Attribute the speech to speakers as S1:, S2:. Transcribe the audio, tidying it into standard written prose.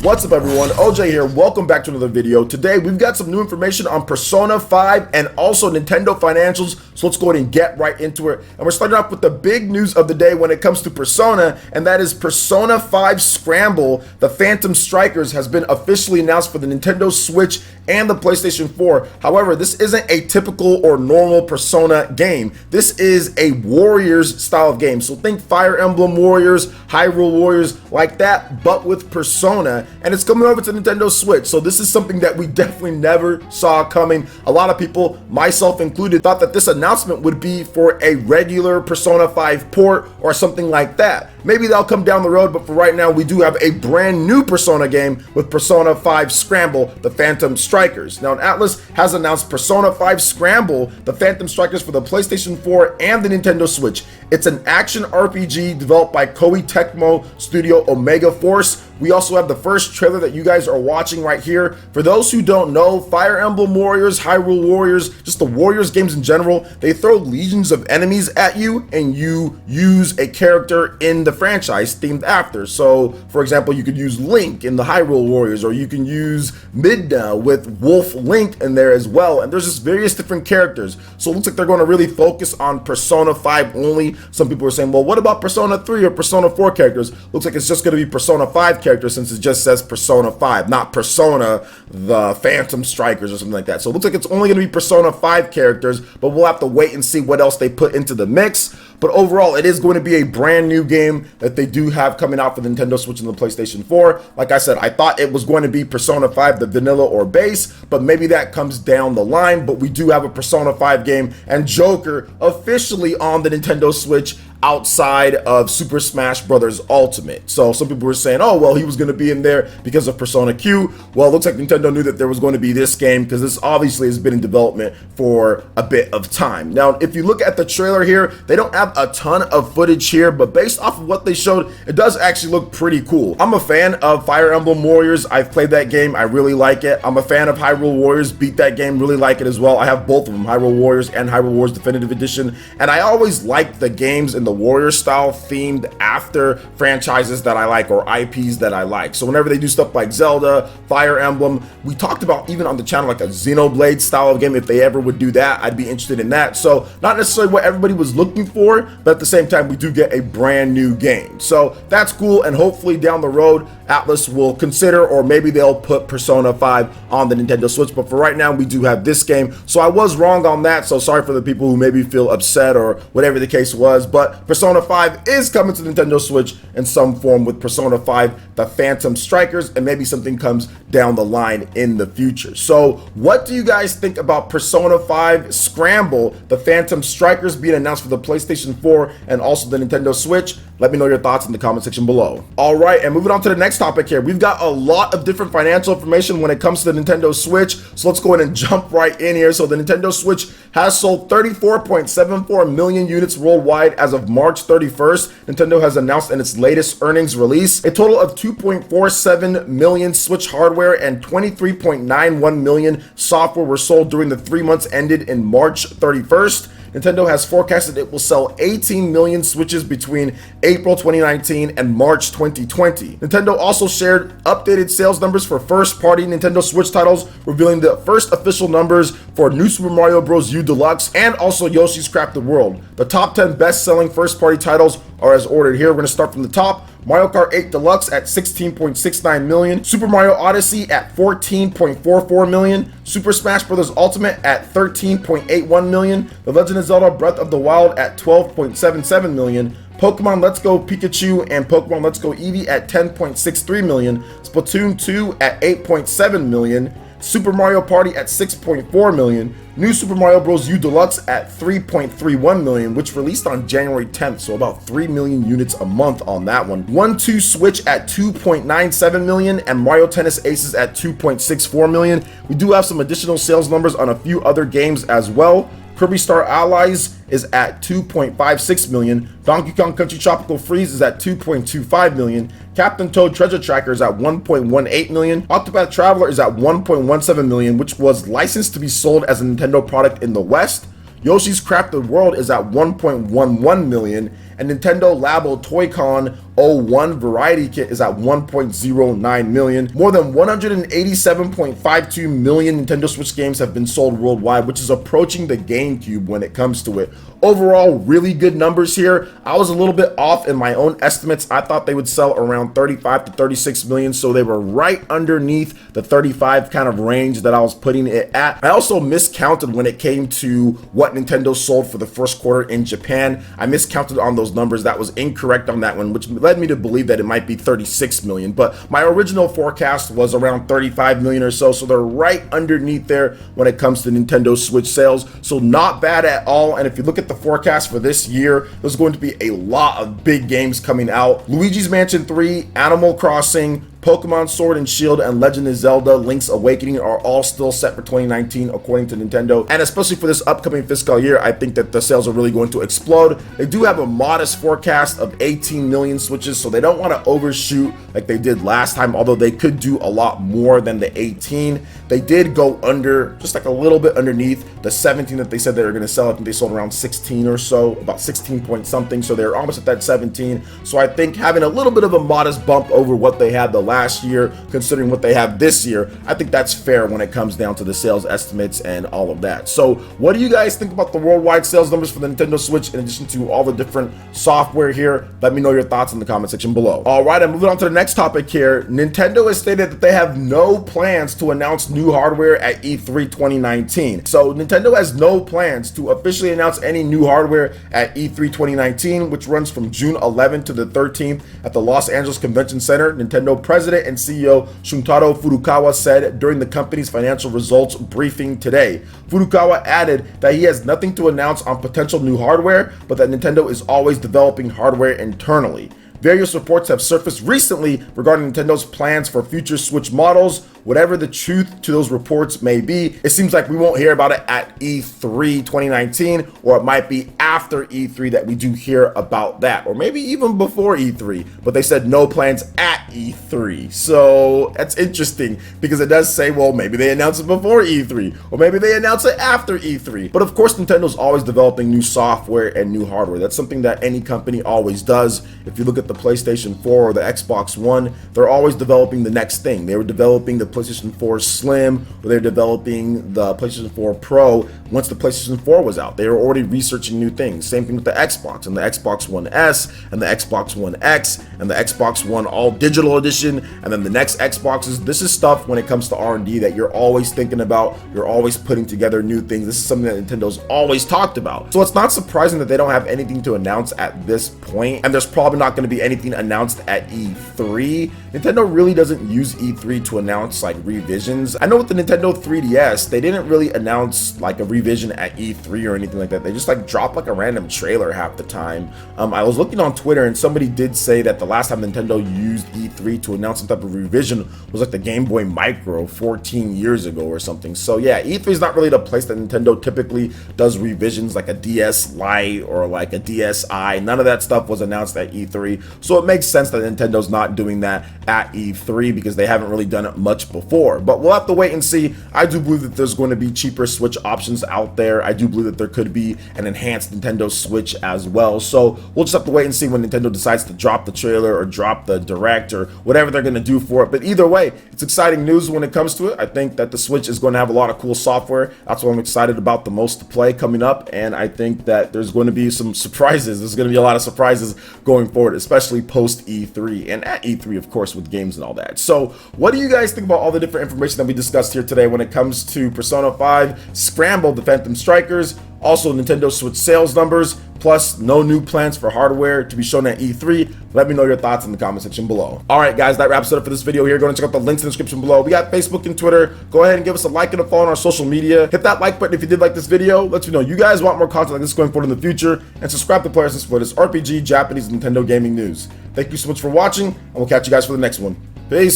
S1: What's up everyone, OJ here, welcome back to another video. Today we've got some new information on Persona 5 and also Nintendo financials, so let's go ahead and get right into it. And we're starting off with the big news of the day when it comes to Persona, and that is Persona 5 Scramble, the Phantom Strikers, has been officially announced for the Nintendo Switch and the PlayStation 4. However, this isn't a typical or normal Persona game. This is a Warriors style of game. So think Fire Emblem Warriors, Hyrule Warriors, like that, but with Persona. And it's coming over to Nintendo Switch. So this is something that we definitely never saw coming. A lot of people, myself included, thought that this announcement would be for a regular Persona 5 port or something like that. Maybe they'll come down the road, but for right now, we do have a brand new Persona game with Persona 5 Scramble, the Phantom Strikers. Now, Atlas has announced Persona 5 Scramble, the Phantom Strikers, for the PlayStation 4 and the Nintendo Switch. It's an action RPG developed by Koei Tecmo Studio Omega Force. We also have the first trailer that you guys are watching right here. For those who don't know, Fire Emblem Warriors, Hyrule Warriors, just the Warriors games in general, they throw legions of enemies at you and you use a character in the franchise themed after. So, for example, you could use Link in the Hyrule Warriors, or you can use Midna with Wolf Link in there as well. And there's just various different characters. So it looks like they're going to really focus on Persona 5 only. Some people are saying, well, what about Persona 3 or Persona 4 characters? Looks like it's just going to be Persona 5 characters, since it just says Persona 5, not Persona the Phantom Strikers or something like that. So it looks like it's only going to be Persona 5 characters, but we'll have to wait and see what else they put into the mix. But overall, it is going to be a brand new game that they do have coming out for the Nintendo Switch and the PlayStation 4. Like I said, I thought it was going to be Persona 5, the vanilla or base, but maybe that comes down the line. But we do have a Persona 5 game and Joker officially on the Nintendo Switch outside of Super Smash Bros. Ultimate. So some people were saying, oh, well, he was going to be in there because of Persona Q. Well, it looks like Nintendo knew that there was going to be this game because this obviously has been in development for a bit of time. Now, if you look at the trailer here, they don't have a ton of footage here, but based off of what they showed, it does actually look pretty cool. I'm a fan of Fire Emblem Warriors. I've played that game. I really like it. I'm a fan of Hyrule Warriors. Beat that game. Really like it as well. I have both of them, Hyrule Warriors and Hyrule Warriors Definitive Edition. And I always liked the games in the Warrior style themed after franchises that I like or IPs that I like. So whenever they do stuff like Zelda, Fire Emblem, we talked about even on the channel like a Xenoblade style of game. If they ever would do that, I'd be interested in that. So not necessarily what everybody was looking for, but at the same time, we do get a brand new game. So that's cool, and hopefully down the road, Atlas will consider, or maybe they'll put Persona 5 on the Nintendo Switch. But for right now, we do have this game. So I was wrong on that, so sorry for the people who maybe feel upset or whatever the case was. But Persona 5 is coming to Nintendo Switch in some form with Persona 5, the Phantom Strikers, and maybe something comes down the line in the future. So what do you guys think about Persona 5 Scramble, the Phantom Strikers, being announced for the PlayStation 4 and also the Nintendo Switch? Let me know your thoughts in the comment section below. All right, and moving on to the next topic here. We've got a lot of different financial information when it comes to the Nintendo Switch, so let's go ahead and jump right in here. So the Nintendo Switch has sold 34.74 million units worldwide as of March 31st. Nintendo has announced in its latest earnings release a total of 2.47 million Switch hardware and 23.91 million software were sold during the 3 months ended in March 31st. Nintendo has forecasted it will sell 18 million Switches between April 2019 and March 2020. Nintendo also shared updated sales numbers for first-party Nintendo Switch titles, revealing the first official numbers for New Super Mario Bros. U Deluxe and also Yoshi's Crafted World. The top 10 best-selling first-party titles are as ordered here. We're going to start from the top. Mario Kart 8 Deluxe at 16.69 million, Super Mario Odyssey at 14.44 million, Super Smash Bros. Ultimate at 13.81 million, The Legend of Zelda Breath of the Wild at 12.77 million, Pokemon Let's Go Pikachu and Pokemon Let's Go Eevee at 10.63 million, Splatoon 2 at 8.7 million, Super Mario Party at 6.4 million, New Super Mario Bros. U Deluxe at 3.31 million, which released on January 10th, so about 3 million units a month on that one. 1-2 Switch at 2.97 million, and Mario Tennis Aces at 2.64 million. We do have some additional sales numbers on a few other games as well. Kirby Star Allies is at 2.56 million, Donkey Kong Country Tropical Freeze is at 2.25 million, Captain Toad Treasure Tracker is at 1.18 million, Octopath Traveler is at 1.17 million, which was licensed to be sold as a Nintendo product in the West. Yoshi's Crafted World is at 1.11 million, and Nintendo Labo Toy-Con 01 Variety Kit is at 1.09 million. More than 187.52 million Nintendo Switch games have been sold worldwide, which is approaching the GameCube when it comes to it. Overall, really good numbers here. I was a little bit off in my own estimates. I thought they would sell around 35 to 36 million, so they were right underneath the 35 kind of range that I was putting it at. I also miscounted when it came to what Nintendo sold for the first quarter in Japan. I miscounted on those numbers. That was incorrect on that one, which led me to believe that it might be 36 million, but my original forecast was around 35 million or so, so they're right underneath there when it comes to Nintendo Switch sales, so not bad at all. And if you look at the forecast for this year, there's going to be a lot of big games coming out. Luigi's Mansion 3, Animal Crossing, Pokemon Sword and Shield, and Legend of Zelda Link's Awakening are all still set for 2019 according to Nintendo, and especially for this upcoming fiscal year, I think that the sales are really going to explode. They do have a modest forecast of 18 million Switches, so they don't want to overshoot like they did last time, although they could do a lot more than the 18. They did go under, just like a little bit underneath the 17 that they said they were going to sell. I think they sold around 16 or so, about 16 point something, so they're almost at that 17. So I think having a little bit of a modest bump over what they had the last year, considering what they have this year, I think that's fair when it comes down to the sales estimates and all of that. So what do you guys think about the worldwide sales numbers for the Nintendo Switch in addition to all the different software here? Let me know your thoughts in the comment section below. All right, I'm moving on to the next topic here. Nintendo has stated that they have no plans to announce new hardware at E3 2019. So Nintendo has no plans to officially announce any new hardware at E3 2019, which runs from June 11th to the 13th at the Los Angeles Convention Center. Nintendo President and CEO Shuntaro Furukawa said during the company's financial results briefing today. Furukawa added that he has nothing to announce on potential new hardware, but that Nintendo is always developing hardware internally. Various reports have surfaced recently regarding Nintendo's plans for future Switch models. Whatever the truth to those reports may be, it seems like we won't hear about it at E3 2019, or it might be after E3 that we do hear about that, or maybe even before E3, but they said no plans at E3. So that's interesting because it does say, well, maybe they announce it before E3, or maybe they announce it after E3. But of course, Nintendo's always developing new software and new hardware. That's something that any company always does. If you look at the PlayStation 4 or the Xbox One, they're always developing the next thing. They were developing the PlayStation 4 Slim, or they're developing the PlayStation 4 Pro once the PlayStation 4 was out. They were already researching new things. Same thing with the Xbox and the Xbox One S and the Xbox One X and the Xbox One All Digital Edition, and then the next Xboxes. This is stuff when it comes to R&D that you're always thinking about. You're always putting together new things. This is something that Nintendo's always talked about. So it's not surprising that they don't have anything to announce at this point, and there's probably not going to be anything announced at E3. Nintendo really doesn't use E3 to announce like revisions. I know with the Nintendo 3DS, they didn't really announce like a revision at E3 or anything like that. They just like dropped like a random trailer half the time. I was looking on Twitter and somebody did say that the last time Nintendo used E3 to announce some type of revision was like the Game Boy Micro 14 years ago or something. So yeah, E3 is not really the place that Nintendo typically does revisions, like a DS Lite or like a DSi. None of that stuff was announced at E3. So it makes sense that Nintendo's not doing that at E3 because they haven't really done it much before. But we'll have to wait and see. I do believe that there's going to be cheaper Switch options out there. I do believe that there could be an enhanced Nintendo Switch as well. So we'll just have to wait and see when Nintendo decides to drop the trailer or drop the direct or whatever they're going to do for it. But either way, it's exciting news when it comes to it. I think that the Switch is going to have a lot of cool software. That's what I'm excited about the most to play coming up. And I think that there's going to be some surprises. There's going to be a lot of surprises going forward, especially post E3 and at E3, of course, with games and all that. So what do you guys think about all the different information that we discussed here today when it comes to Persona 5, Scramble, the Phantom Strikers, also Nintendo Switch sales numbers, plus no new plans for hardware to be shown at E3? Let me know your thoughts in the comment section below. All right, guys, that wraps it up for this video here. Go and check out the links in the description below. We got Facebook and Twitter. Go ahead and give us a like and a follow on our social media. Hit that like button if you did like this video. Let me know you guys want more content like this going forward in the future, and subscribe to PlayerEssence for this RPG, Japanese, and Nintendo gaming news. Thank you so much for watching, and we'll catch you guys for the next one. Peace.